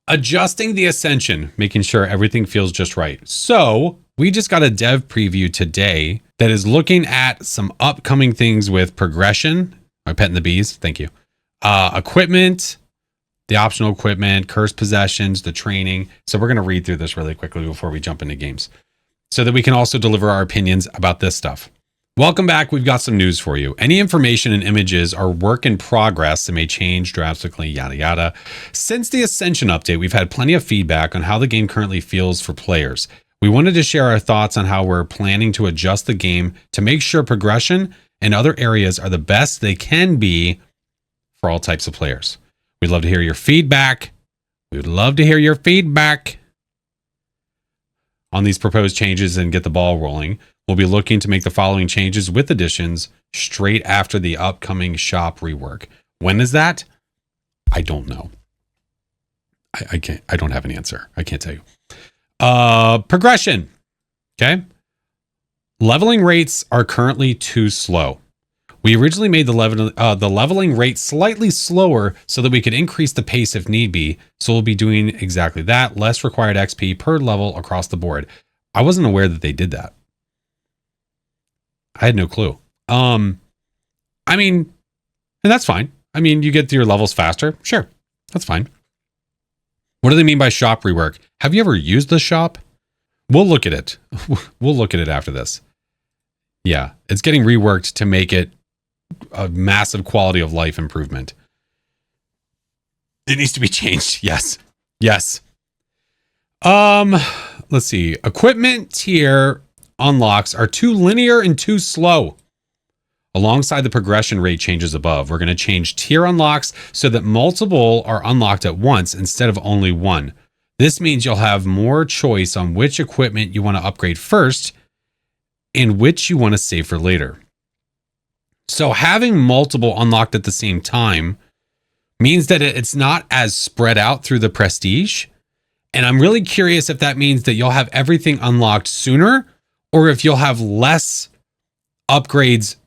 Adjusting the Ascension, making sure everything feels just right. So we just got a dev preview today that is looking at some upcoming things with progression. I'm petting the bees. Thank you. Equipment, the optional equipment, cursed possessions, the training. So we're going to read through this really quickly before we jump into games so that we can also deliver our opinions about this stuff. Welcome back. We've got some news for you. Any information and images are work in progress that may change drastically, yada, yada. Since the Ascension update, we've had plenty of feedback on how the game currently feels for players. We wanted to share our thoughts on how we're planning to adjust the game to make sure progression and other areas are the best they can be for all types of players. We'd love to hear your feedback. We would love to hear your feedback on these proposed changes and get the ball rolling. We'll be looking to make the following changes with additions straight after the upcoming shop rework. When is that? I don't know. I don't have an answer. I can't tell you. Progression. Okay. Leveling rates are currently too slow. We originally made the leveling rate slightly slower so that we could increase the pace if need be. So we'll be doing exactly that. Less required XP per level across the board. I wasn't aware that they did that. I had no clue. I mean, and that's fine. I mean, you get to your levels faster. Sure. That's fine. What do they mean by shop rework? Have you ever used the shop? We'll look at it. We'll look at it after this. Yeah. It's getting reworked to make it a massive quality of life improvement. It needs to be changed. Yes. Yes. Let's see. Equipment tier unlocks are too linear and too slow. Alongside the progression rate changes above, we're going to change tier unlocks so that multiple are unlocked at once instead of only one. This means you'll have more choice on which equipment you want to upgrade first and which you want to save for later. So having multiple unlocked at the same time means that it's not as spread out through the prestige. And I'm really curious if that means that you'll have everything unlocked sooner or if you'll have less upgrades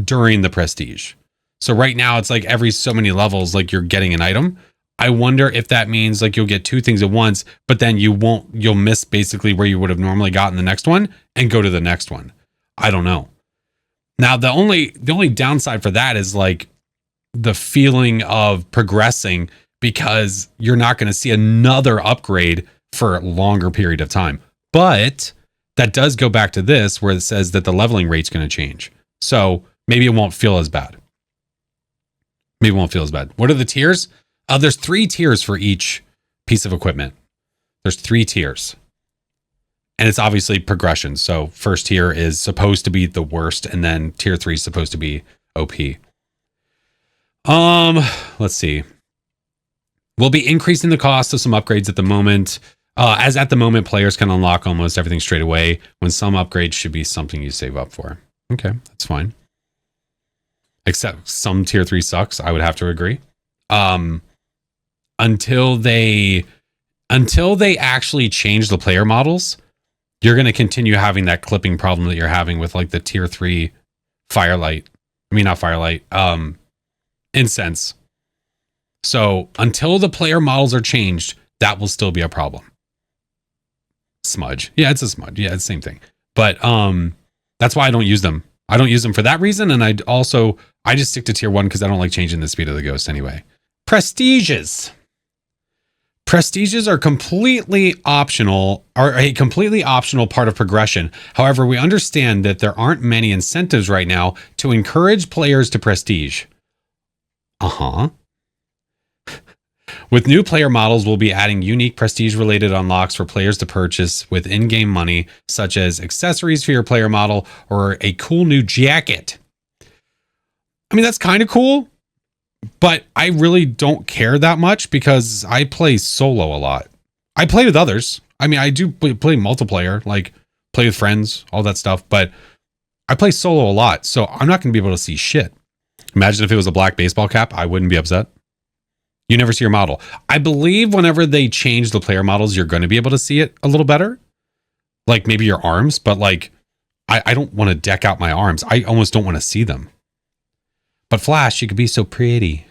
during the prestige. So right now it's like every so many levels, like you're getting an item. I wonder if that means like you'll get two things at once, but then you'll miss basically where you would have normally gotten the next one and go to the next one. I don't know. Now, the only downside for that is like the feeling of progressing because you're not going to see another upgrade for a longer period of time. But that does go back to this where it says that the leveling rate's going to change. So maybe it won't feel as bad. Maybe it won't feel as bad. What are the tiers? There's 3 tiers for each piece of equipment. There's 3 tiers. And it's obviously progression. So first tier is supposed to be the worst, and then tier 3 is supposed to be OP. Let's see. We'll be increasing the cost of some upgrades at the moment. As at the moment, players can unlock almost everything straight away, when some upgrades should be something you save up for. Okay, that's fine. Except some tier 3 sucks, I would have to agree. Until they actually change the player models, you're going to continue having that clipping problem that you're having with like the tier 3 incense. So until the player models are changed, that will still be a problem. Smudge. Yeah, it's a smudge. Yeah, it's the same thing. But that's why I don't use them. I don't use them for that reason. And I just stick to tier 1 because I don't like changing the speed of the ghost anyway. Prestiges. Prestiges are completely optional, are a completely optional part of progression. However, we understand that there aren't many incentives right now to encourage players to prestige. With new player models, we'll be adding unique prestige-related unlocks for players to purchase with in-game money, such as accessories for your player model or a cool new jacket. I mean, that's kind of cool, but I really don't care that much because I play solo a lot. I play with others. I mean, I do play multiplayer, like play with friends, all that stuff, but I play solo a lot, so I'm not going to be able to see shit. Imagine if it was a black baseball cap, I wouldn't be upset. You never see your model. I believe whenever they change the player models, you're going to be able to see it a little better. Like maybe your arms, but like, I don't want to deck out my arms. I almost don't want to see them. But Flash, you could be so pretty.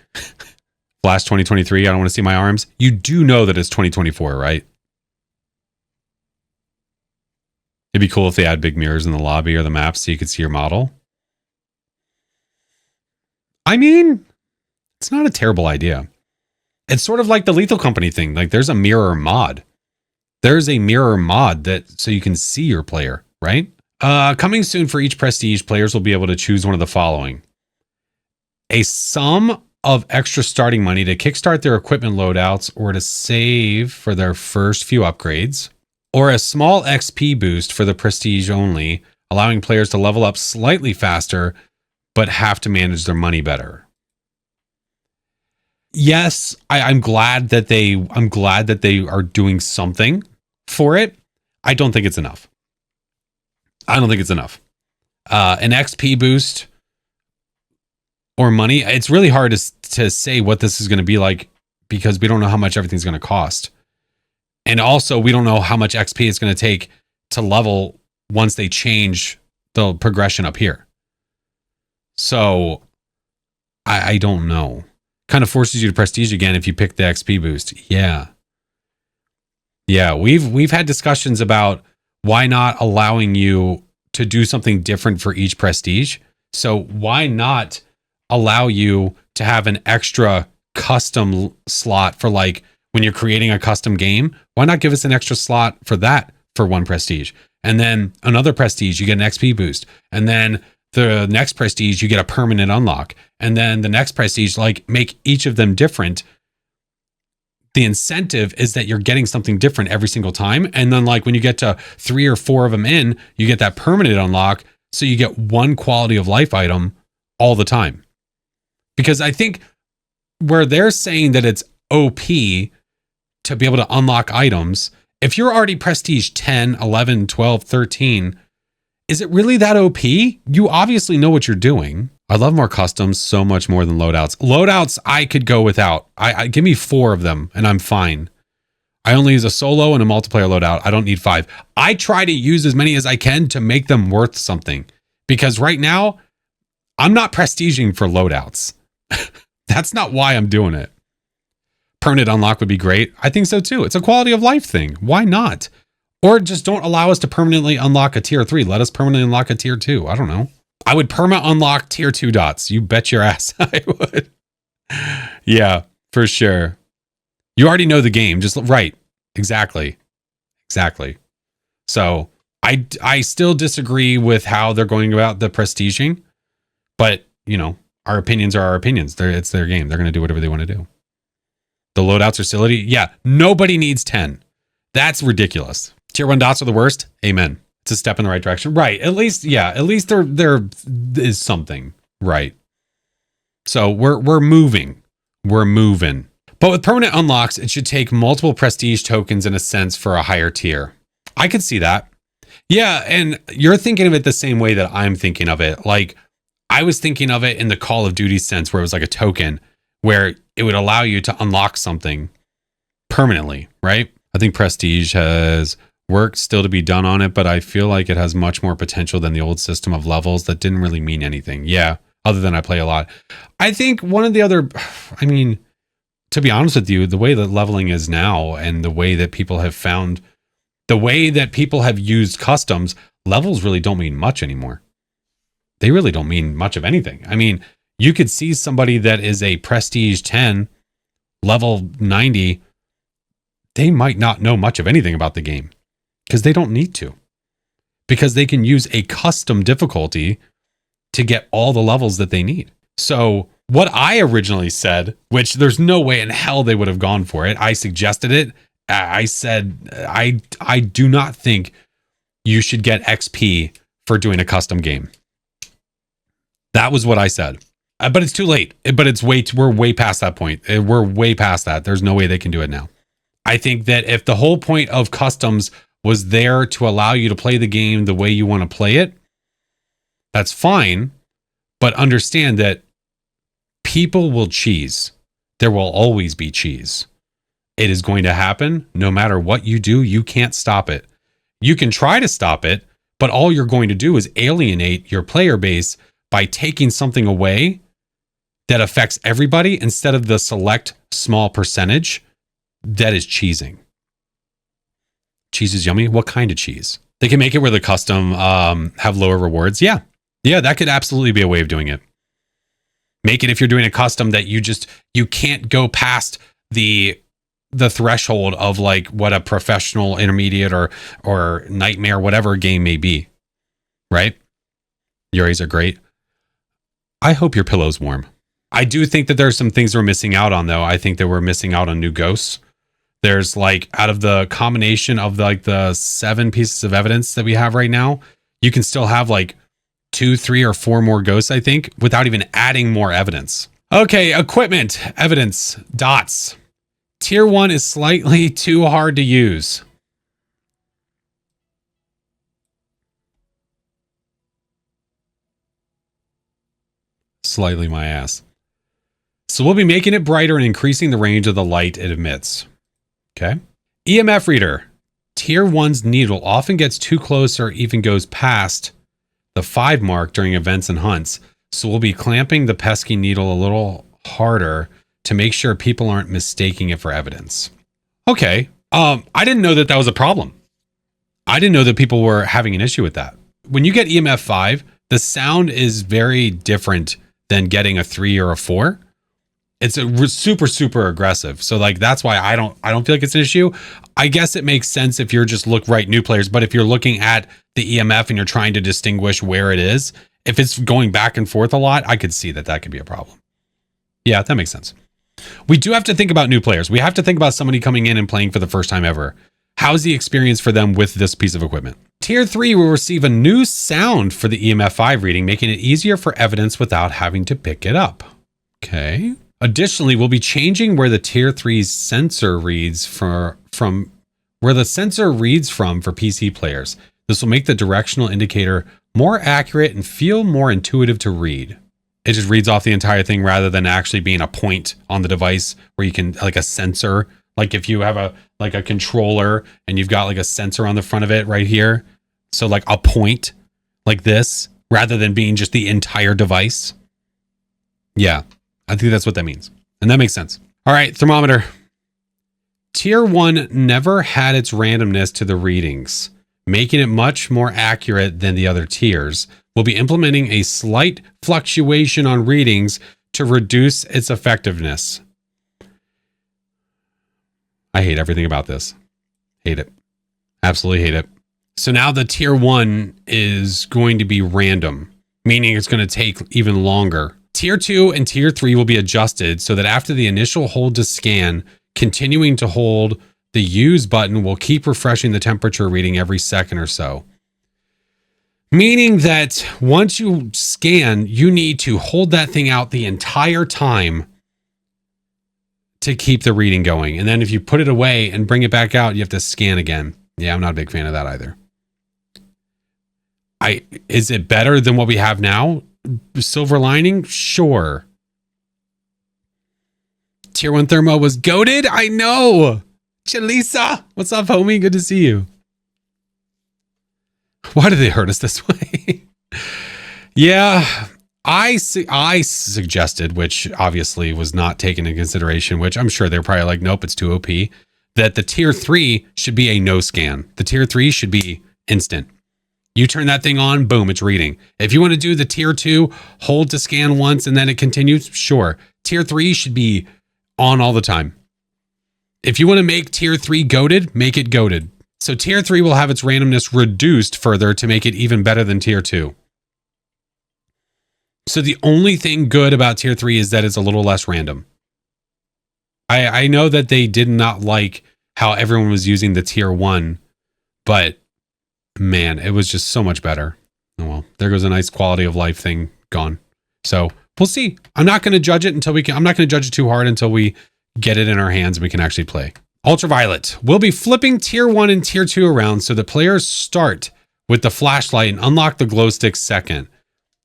Flash 2023, I don't want to see my arms. You do know that it's 2024, right? It'd be cool if they had big mirrors in the lobby or the map so you could see your model. I mean, it's not a terrible idea. It's sort of like the Lethal Company thing. Like there's a mirror mod. There's a mirror mod that so you can see your player, right? Coming soon for each prestige, players will be able to choose one of the following. A sum of extra starting money to kickstart their equipment loadouts or to save for their first few upgrades, or a small XP boost for the prestige only, allowing players to level up slightly faster, but have to manage their money better. Yes, I'm glad that they are doing something for it. I don't think it's enough. An XP boost or money. It's really hard to say what this is going to be like because we don't know how much everything's going to cost. And also we don't know how much XP it's going to take to level once they change the progression up here. So I don't know. Kind of forces you to prestige again if you pick the XP boost. Yeah, we've had discussions about why not allowing you to do something different for each prestige. So why not allow you to have an extra custom slot for like when you're creating a custom game? Why not give us an extra slot for that for one prestige? And then another prestige, you get an XP boost. And then the next prestige, you get a permanent unlock. And then the next prestige, like make each of them different. The incentive is that you're getting something different every single time. And then like when you get to 3 or 4 of them in, you get that permanent unlock. So you get one quality of life item all the time. Because I think where they're saying that it's OP to be able to unlock items, if you're already prestige 10, 11, 12, 13, is it really that OP? You obviously know what you're doing. I love more customs so much more than loadouts. Loadouts I could go without. I give me 4 of them and I'm fine. I only use a solo and a multiplayer loadout. I don't need 5. I try to use as many as I can to make them worth something. Because right now, I'm not prestiging for loadouts. That's not why I'm doing it. Permanent unlock would be great. I think so too. It's a quality of life thing. Why not? Or just don't allow us to permanently unlock a tier 3. Let us permanently unlock a tier 2. I don't know. I would perma unlock tier 2 dots. You bet your ass I would. Yeah, for sure. You already know the game. Just right. Exactly. So I still disagree with how they're going about the prestiging, but you know, our opinions are our opinions. It's their game. They're going to do whatever they want to do. The loadouts are silly. Yeah, nobody needs 10. That's ridiculous. Tier 1 dots are the worst. Amen. It's a step in the right direction. Right. At least there is something. Right. So we're moving. But with permanent unlocks, it should take multiple prestige tokens in a sense for a higher tier. I could see that. Yeah, and you're thinking of it the same way that I'm thinking of it. Like, I was thinking of it in the Call of Duty sense where it was like a token where it would allow you to unlock something permanently, right? I think prestige has work still to be done on it, but I feel like it has much more potential than the old system of levels that didn't really mean anything. Yeah, other than I play a lot. I think one of the other, I mean, to be honest with you, the way that leveling is now and the way that people have found, the way that people have used customs, levels really don't mean much anymore. They really don't mean much of anything. I mean, you could see somebody that is a prestige 10, level 90, they might not know much of anything about the game because they don't need to, because they can use a custom difficulty to get all the levels that they need. So what I originally said, which there's no way in hell they would have gone for it, I suggested it. I said, I do not think you should get XP for doing a custom game. That was what I said. But it's too late. But we're way past that point. We're way past that. There's no way they can do it now. I think that if the whole point of customs was there to allow you to play the game the way you want to play it, that's fine. But understand that people will cheese. There will always be cheese. It is going to happen. No matter what you do, you can't stop it. You can try to stop it, but all you're going to do is alienate your player base by taking something away that affects everybody instead of the select small percentage that is cheesing. Cheese is yummy. What kind of cheese? They can make it where the custom have lower rewards. Yeah, that could absolutely be a way of doing it. Make it if you're doing a custom that you can't go past the threshold of like what a professional, intermediate, or nightmare, whatever game may be. Right? Yuris are great. I hope your pillow's warm. I do think that there's some things we're missing out on, though. I think that we're missing out on new ghosts. There's like, out of the combination of like the 7 pieces of evidence that we have right now, you can still have like 2, 3, or 4 more ghosts, I think, without even adding more evidence. Okay, equipment, evidence, dots. Tier 1 is slightly too hard to use. Slightly my ass. So we'll be making it brighter and increasing the range of the light it emits. Okay. EMF reader. Tier 1's needle often gets too close or even goes past the 5 mark during events and hunts. So we'll be clamping the pesky needle a little harder to make sure people aren't mistaking it for evidence. Okay. I didn't know that was a problem. I didn't know that people were having an issue with that. When you get EMF 5, the sound is very different than getting a 3 or a 4. It's a super, super aggressive. So like, that's why I don't feel like it's an issue. I guess it makes sense if you're just new players, but if you're looking at the EMF and you're trying to distinguish where it is, if it's going back and forth a lot, I could see that could be a problem. Yeah, that makes sense. We do have to think about new players. We have to think about somebody coming in and playing for the first time ever. How's the experience for them with this piece of equipment? Tier 3 will receive a new sound for the EMF 5 reading, making it easier for evidence without having to pick it up. Okay. Additionally, we'll be changing where the Tier 3's sensor reads from for PC players. This will make the directional indicator more accurate and feel more intuitive to read. It just reads off the entire thing rather than actually being a point on the device where you can, like a sensor. Like if you have a controller and you've got like a sensor on the front of it right here. So like a point like this rather than being just the entire device. Yeah, I think that's what that means. And that makes sense. All right, thermometer. Tier 1 never had its randomness to the readings, making it much more accurate than the other tiers. We'll be implementing a slight fluctuation on readings to reduce its effectiveness. I hate everything about this. Hate it. Absolutely hate it. So now the Tier 1 is going to be random, meaning it's going to take even longer. Tier 2 and Tier 3 will be adjusted so that after the initial hold to scan, continuing to hold the use button will keep refreshing the temperature reading every second or so. Meaning that once you scan, you need to hold that thing out the entire time to keep the reading going. And then if you put it away and bring it back out, you have to scan again. Yeah, I'm not a big fan of that either. Is it better than what we have now? Silver lining? Sure. Tier 1 thermo was goated? I know. Chalisa, what's up, homie? Good to see you. Why did they hurt us this way? Yeah, I suggested, which obviously was not taken into consideration, which I'm sure they're probably like, nope, it's too OP, that the Tier 3 should be a no scan. The Tier 3 should be instant. You turn that thing on, boom, it's reading. If you want to do the Tier 2, hold to scan once and then it continues, sure. Tier 3 should be on all the time. If you want to make Tier 3 goated, make it goated. So Tier 3 will have its randomness reduced further to make it even better than Tier 2. So the only thing good about Tier 3 is that it's a little less random. I know that they did not like how everyone was using the Tier 1, but man, it was just so much better. Oh well, there goes a nice quality of life thing gone. So we'll see. I'm not going to judge it I'm not going to judge it too hard until we get it in our hands and we can actually play. Ultraviolet. We'll be flipping Tier 1 and Tier 2 around so that players start with the flashlight and unlock the glow stick second.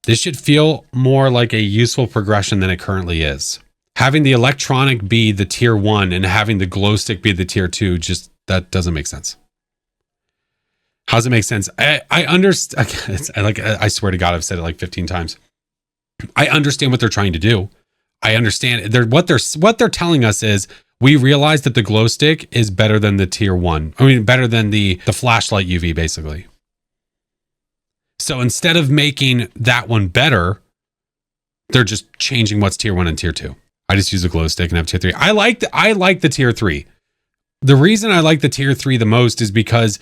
This should feel more like a useful progression than it currently is. Having the electronic be the Tier 1 and having the glow stick be the Tier 2, just that doesn't make sense. How does it make sense? I understand. I swear to God, I've said it like 15 times. I understand what they're trying to do. I understand what they're telling us is we realize that the glow stick is better than the tier 1. I mean, better than the flashlight UV, basically. So instead of making that one better, they're just changing what's tier 1 and tier 2. I just use a glow stick and have tier 3. I like the tier 3. The reason I like the tier 3 the most is because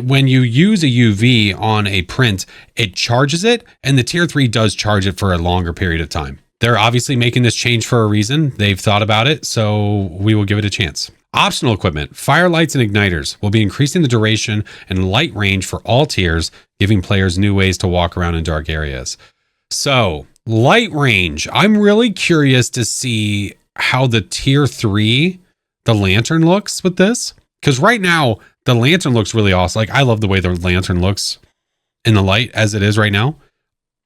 when you use a UV on a print, it charges it, and the tier 3 does charge it for a longer period of time. They're obviously making this change for a reason. They've thought about it, so we will give it a chance. Optional equipment, firelights and igniters will be increasing the duration and light range for all tiers, giving players new ways to walk around in dark areas. So, light range. I'm really curious to see how the tier 3, the lantern looks with this. Because right now, the lantern looks really awesome. Like, I love the way the lantern looks in the light as it is right now.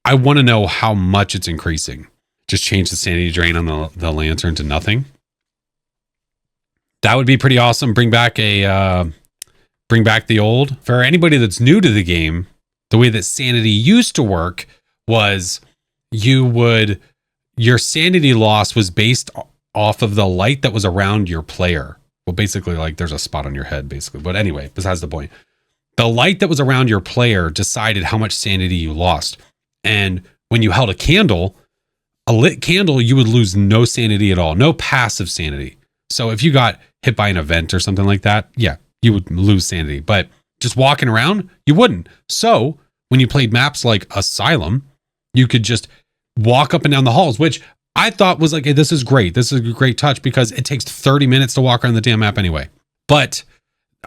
I want to know how much it's increasing. Just change the sanity drain on the lantern to nothing. That would be pretty awesome. Bring back the old. For anybody that's new to the game, the way that sanity used to work was your sanity loss was based off of the light that was around your player. Well, basically, like, there's a spot on your head, basically. But anyway, besides the point. The light that was around your player decided how much sanity you lost. And when you held a lit candle, you would lose no sanity at all. No passive sanity. So if you got hit by an event or something like that, yeah, you would lose sanity. But just walking around, you wouldn't. So when you played maps like Asylum, you could just walk up and down the halls, which I thought was like, hey, this is great. This is a great touch because it takes 30 minutes to walk around the damn map anyway. But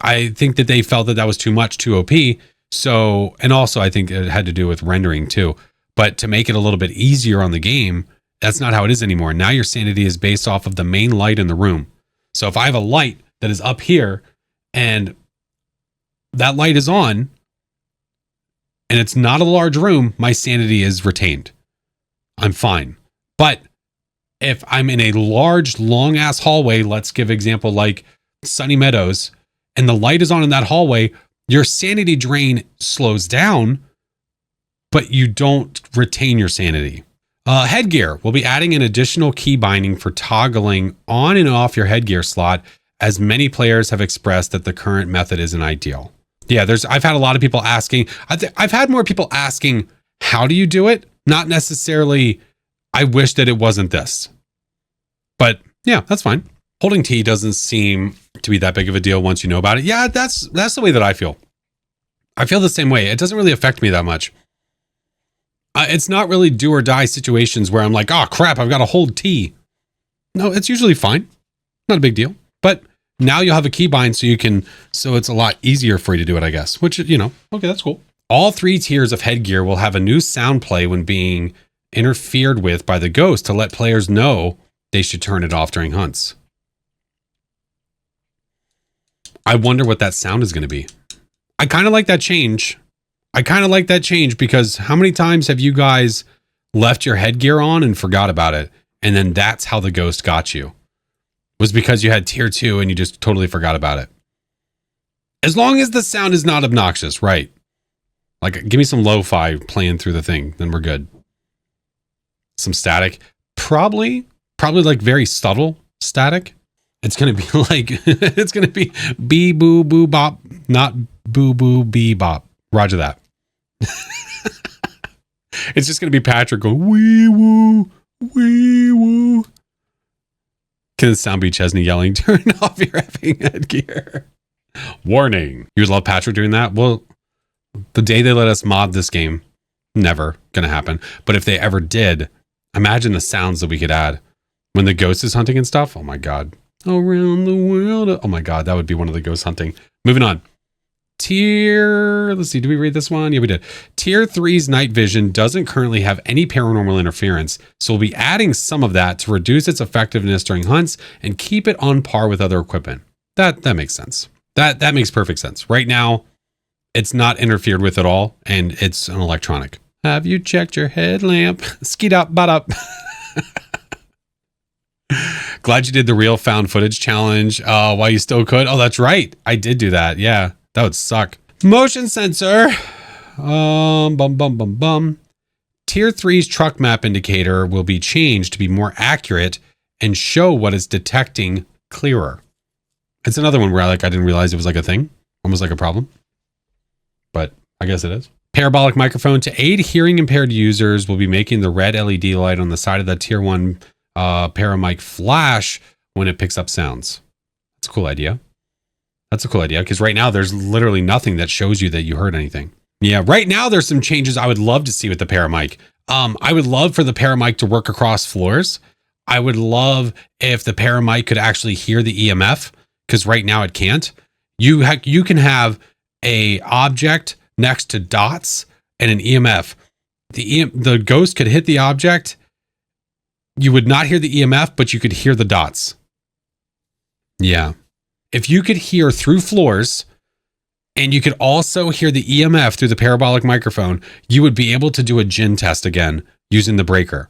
I think that they felt that was too much, too OP. So, and also I think it had to do with rendering too. But to make it a little bit easier on the game, that's not how it is anymore. Now your sanity is based off of the main light in the room. So if I have a light that is up here and that light is on and it's not a large room, my sanity is retained. I'm fine. But if I'm in a large, long ass hallway, let's give example like Sunny Meadows, and the light is on in that hallway, your sanity drain slows down, but you don't retain your sanity. Headgear will be adding an additional key binding for toggling on and off your headgear slot, as many players have expressed that the current method isn't ideal. Yeah, I've had a lot of people asking. I've had more people asking, how do you do it? Not necessarily, I wish that it wasn't this. But yeah, that's fine. Holding T doesn't seem to be that big of a deal once you know about it. Yeah, that's the way that I feel. I feel the same way. It doesn't really affect me that much. It's not really do or die situations where I'm like, oh crap, I've got to hold T. No, it's usually fine. Not a big deal. But now you'll have a keybind so it's a lot easier for you to do it, I guess, which, okay, that's cool. All 3 tiers of Headgear will have a new sound play when being interfered with by the ghost to let players know they should turn it off during hunts. I wonder what that sound is going to be. I kind of like that change. Because how many times have you guys left your headgear on and forgot about it? And then that's how the ghost got you. It was because you had tier 2 and you just totally forgot about it. As long as the sound is not obnoxious, right? Like, give me some lo-fi playing through the thing, then we're good. Some static. Probably like very subtle static. It's going to be like, it's going to be bee boo boo bop, not boo boo bee bop. Roger that. It's just going to be Patrick going, wee woo, wee woo. Can the sound be Chesney yelling, turn off your effing headgear? Warning. You would love Patrick doing that? Well, the day they let us mod this game, never going to happen. But if they ever did, imagine the sounds that we could add when the ghost is hunting and stuff. Oh my God. Around the world. Oh my God. That would be one of the ghosts hunting. Moving on. Let's see, did we read this one? Yeah, we did. Tier 3's night vision doesn't currently have any paranormal interference, so we'll be adding some of that to reduce its effectiveness during hunts and keep it on par with other equipment. That makes sense. That makes perfect sense. Right now, it's not interfered with at all, and it's an electronic. Have you checked your headlamp? Skeet up, butt up. Glad you did the real found footage challenge while you still could. Oh, that's right. I did do that. Yeah. That would suck. Motion sensor. Tier 3's truck map indicator will be changed to be more accurate and show what it's detecting clearer. It's another one where I didn't realize it was like a thing, almost like a problem, but I guess it is. Parabolic microphone to aid hearing impaired users will be making the red LED light on the side of the tier 1 paramic flash when it picks up sounds. That's a cool idea. That's a cool idea because right now there's literally nothing that shows you that you heard anything. Yeah, right now there's some changes I would love to see with the paramic. I would love for the paramic to work across floors. I would love if the paramic could actually hear the EMF because right now it can't. You can have a object next to dots and an EMF. The ghost could hit the object. You would not hear the EMF, but you could hear the dots. Yeah. If you could hear through floors and you could also hear the EMF through the parabolic microphone, you would be able to do a Jinn test again using the breaker.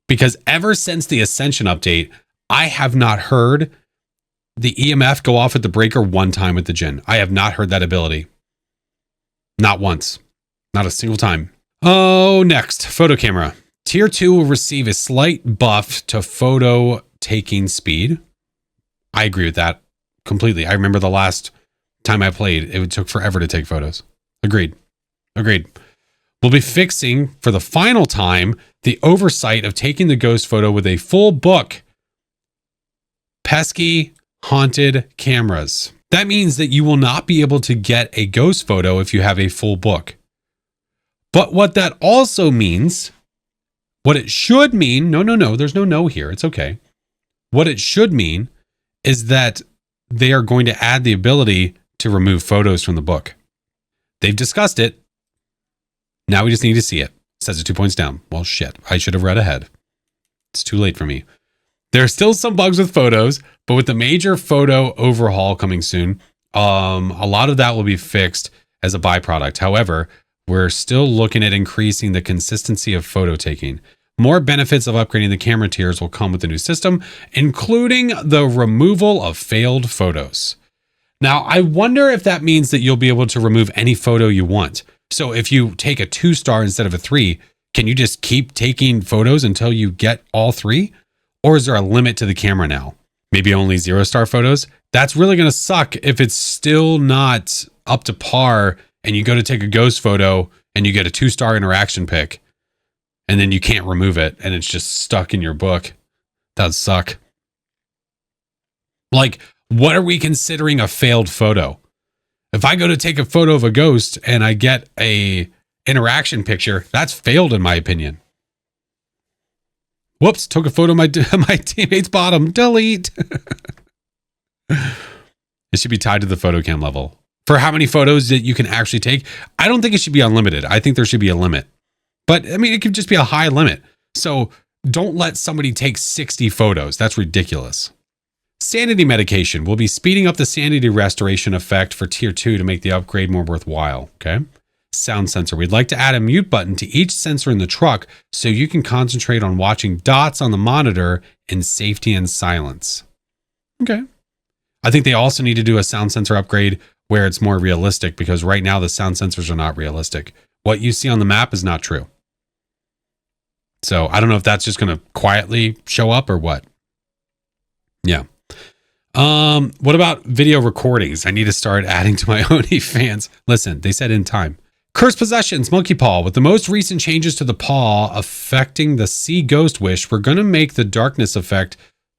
Because ever since the Ascension update, I have not heard the EMF go off at the breaker one time with the Jinn. I have not heard that ability. Not once. Not a single time. Oh, next, photo camera. Tier 2 will receive a slight buff to photo taking speed. I agree with that completely. I remember the last time I played, it took forever to take photos. Agreed. We'll be fixing, for the final time, the oversight of taking the ghost photo with a full book. Pesky, haunted cameras. That means that you will not be able to get a ghost photo if you have a full book. But what that also means, what it should mean, no, there's no here. It's okay. What it should mean is that they are going to add the ability to remove photos from the book. They've discussed it. Now we just need to see it. Says it 2 points down. Well, shit. I should have read ahead. It's too late for me. There are still some bugs with photos, but with the major photo overhaul coming soon, a lot of that will be fixed as a byproduct. However, we're still looking at increasing the consistency of photo taking. More benefits of upgrading the camera tiers will come with the new system, including the removal of failed photos. Now, I wonder if that means that you'll be able to remove any photo you want. So if you take a 2-star instead of a 3, can you just keep taking photos until you get all 3? Or is there a limit to the camera now? Maybe only 0-star photos? That's really going to suck if it's still not up to par and you go to take a ghost photo and you get a 2-star interaction pic and then you can't remove it and it's just stuck in your book. That'd suck. Like, what are we considering a failed photo? If I go to take a photo of a ghost and I get a interaction picture, that's failed in my opinion. Whoops, took a photo of my teammate's bottom. Delete. It should be tied to the photo cam level. For how many photos that you can actually take, I don't think it should be unlimited. I think there should be a limit. But, I mean, it could just be a high limit. So don't let somebody take 60 photos. That's ridiculous. Sanity medication will be speeding up the sanity restoration effect for tier 2 to make the upgrade more worthwhile. Okay. Sound sensor. We'd like to add a mute button to each sensor in the truck so you can concentrate on watching dots on the monitor in safety and silence. Okay. I think they also need to do a sound sensor upgrade where it's more realistic because right now the sound sensors are not realistic. What you see on the map is not true. So I don't know if that's just going to quietly show up or what. Yeah. What about video recordings? I need to start adding to my OnlyFans. Listen, they said in time. Cursed Possessions, Monkey Paw. With the most recent changes to the paw affecting the See Ghost Wish, we're going to make the darkness effect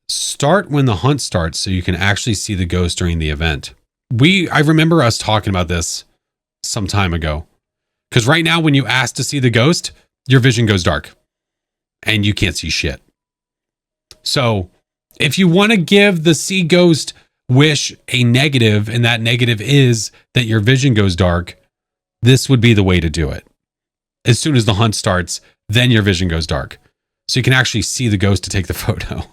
start when the hunt starts so you can actually see the ghost during the event. I remember us talking about this some time ago. Because right now when you ask to see the ghost, your vision goes dark. And you can't see shit. So if you want to give the See Ghost Wish a negative, and that negative is that your vision goes dark, this would be the way to do it. As soon as the hunt starts, then your vision goes dark. So you can actually see the ghost to take the photo.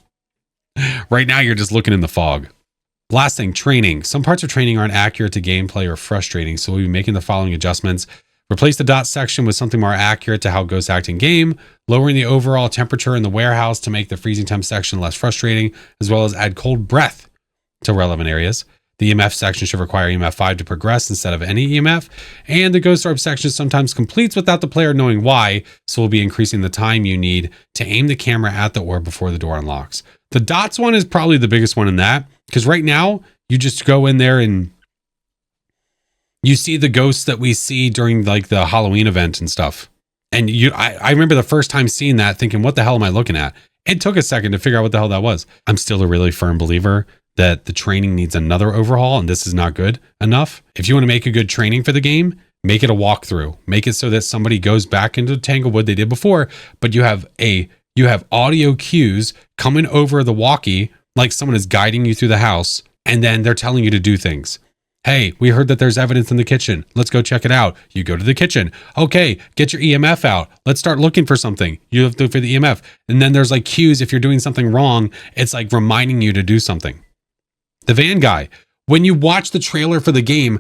Right now, you're just looking in the fog. Last thing, training. Some parts of training aren't accurate to gameplay or frustrating, so we'll be making the following adjustments. Replace the dot section with something more accurate to how ghosts act in game, lowering the overall temperature in the warehouse to make the freezing temp section less frustrating, as well as add cold breath to relevant areas. The EMF section should require EMF 5 to progress instead of any EMF, and the ghost orb section sometimes completes without the player knowing why, so we'll be increasing the time you need to aim the camera at the orb before the door unlocks. The dots one is probably the biggest one in that, because right now, you just go in there and you see the ghosts that we see during like the Halloween event and stuff. And I remember the first time seeing that thinking, what the hell am I looking at? It took a second to figure out what the hell that was. I'm still a really firm believer that the training needs another overhaul, and this is not good enough. If you want to make a good training for the game, make it a walkthrough. Make it so that somebody goes back into Tanglewood they did before, but you have audio cues coming over the walkie, like someone is guiding you through the house, and then they're telling you to do things. Hey, we heard that there's evidence in the kitchen. Let's go check it out. You go to the kitchen. Okay, get your EMF out. Let's start looking for something. You have to look for the EMF. And then there's like cues if you're doing something wrong. It's like reminding you to do something. The van guy. When you watch the trailer for the game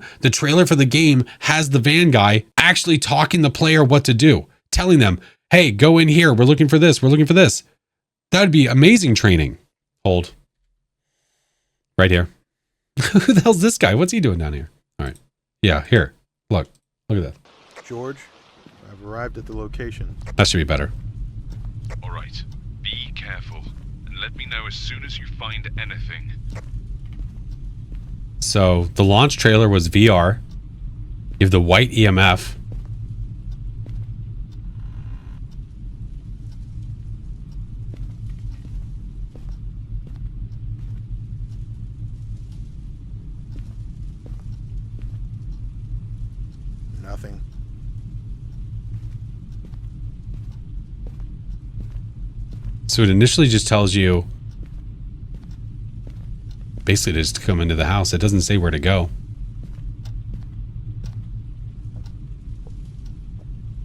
has the van guy actually talking the player what to do. Telling them, hey, go in here. We're looking for this. We're looking for this. That would be amazing training. Hold. Right here. Who the hell's this guy? What's he doing down here? All right. Yeah, here. Look at that. George, I've arrived at the location. That should be better. All right. Be careful and let me know as soon as you find anything. So the launch trailer was VR. You have the white EMF. Nothing. So it initially just tells you basically just to come into the house. It doesn't say where to go.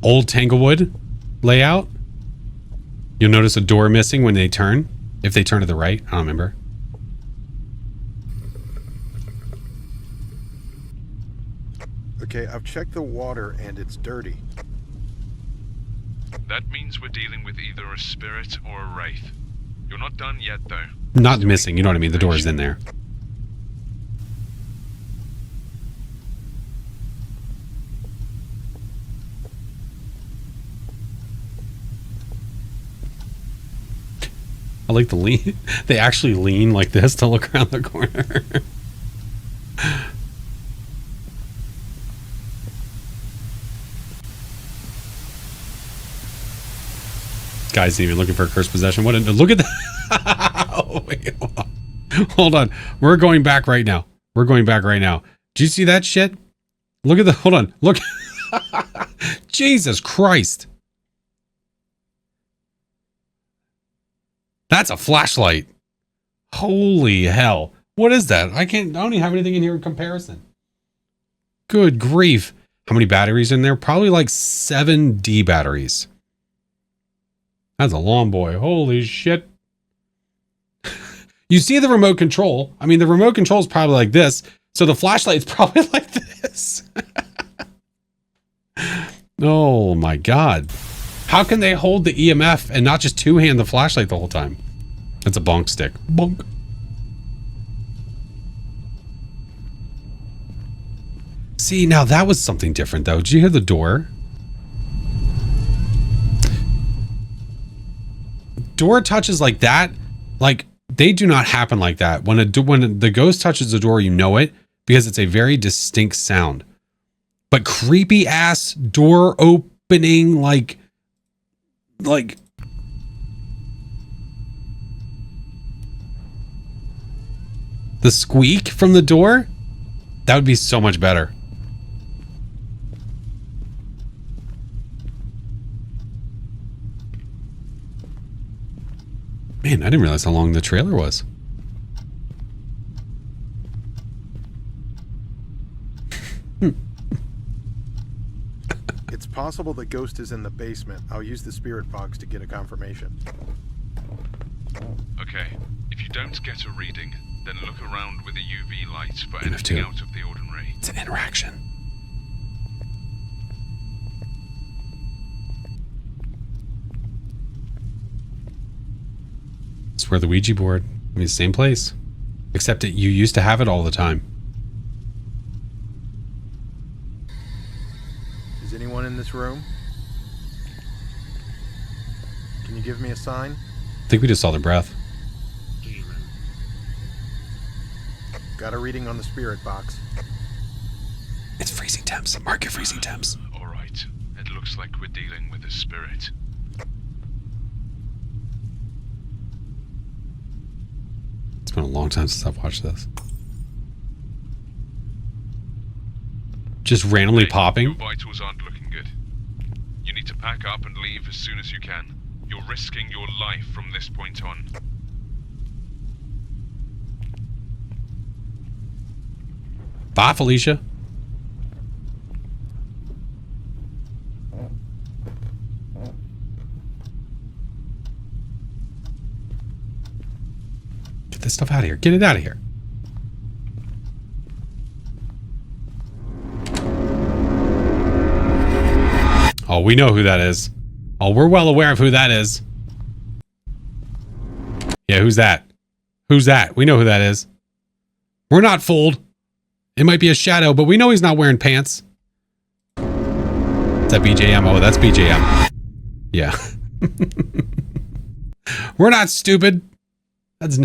Old Tanglewood layout. You'll notice a door missing when they turn. If they turn to the right, I don't remember. Okay, I've checked the water and it's dirty. That means we're dealing with either a spirit or a wraith. You're not done yet, though. Not missing, you know what I mean? The door is in there. I like the lean. They actually lean like this to look around the corner. Guy's even looking for a cursed possession. What? Look at that. Oh, wait, hold on. We're going back right now. We're going back right now. Do you see that shit? Look at the. Hold on. Look. Jesus Christ. That's a flashlight. Holy hell. What is that? I don't even have anything in here in comparison. Good grief. How many batteries in there? Probably like 7 D batteries. That's a long boy. Holy shit. You see the remote control. I mean, the remote control is probably like this. So the flashlight's probably like this. Oh my God. How can they hold the EMF and not just two-hand the flashlight the whole time? That's a bonk stick. Bonk. See, now that was something different though. Did you hear the door? Door touches like that, like they do not happen like that. When the ghost touches the door, you know it because it's a very distinct sound. But creepy ass door opening, like the squeak from the door, that would be so much better. Man, I didn't realize how long the trailer was. It's possible the ghost is in the basement. I'll use the spirit box to get a confirmation. Okay, if you don't get a reading, then look around with a UV light for EMF2. anything out of the ordinary. It's an interaction. It's where the Ouija board. I mean, same place. Except that you used to have it all the time. Is anyone in this room? Can you give me a sign? I think we just saw their breath. Got a reading on the spirit box. It's freezing temps. Mark your freezing temps. All right. It looks like we're dealing with a spirit. It's been a long time since I've watched this. Just randomly popping. Your vitals aren't looking good. You need to pack up and leave as soon as you can. You're risking your life from this point on. Bye, Felicia. Get this stuff out of here. Get it out of here. Oh, we know who that is. Oh, we're well aware of who that is. Yeah, who's that? Who's that? We know who that is. We're not fooled. It might be a shadow, but we know he's not wearing pants. Is that BJM? Oh, that's BJM. Yeah. We're not stupid.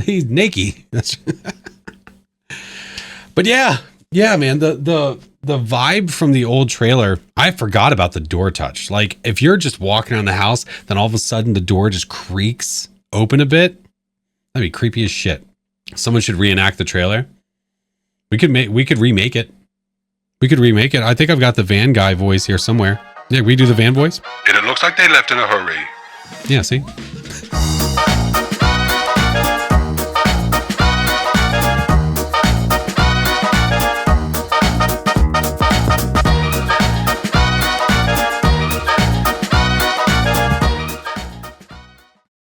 He's naked. That's But yeah, man, the vibe from the old trailer, I forgot about the door touch. Like, if you're just walking around the house, then all of a sudden the door just creaks open a bit. That'd be creepy as shit. Someone should reenact the trailer. We could remake it. We could remake it. I think I've got the van guy voice here somewhere. Yeah, redo the van voice. And it looks like they left in a hurry. Yeah, see?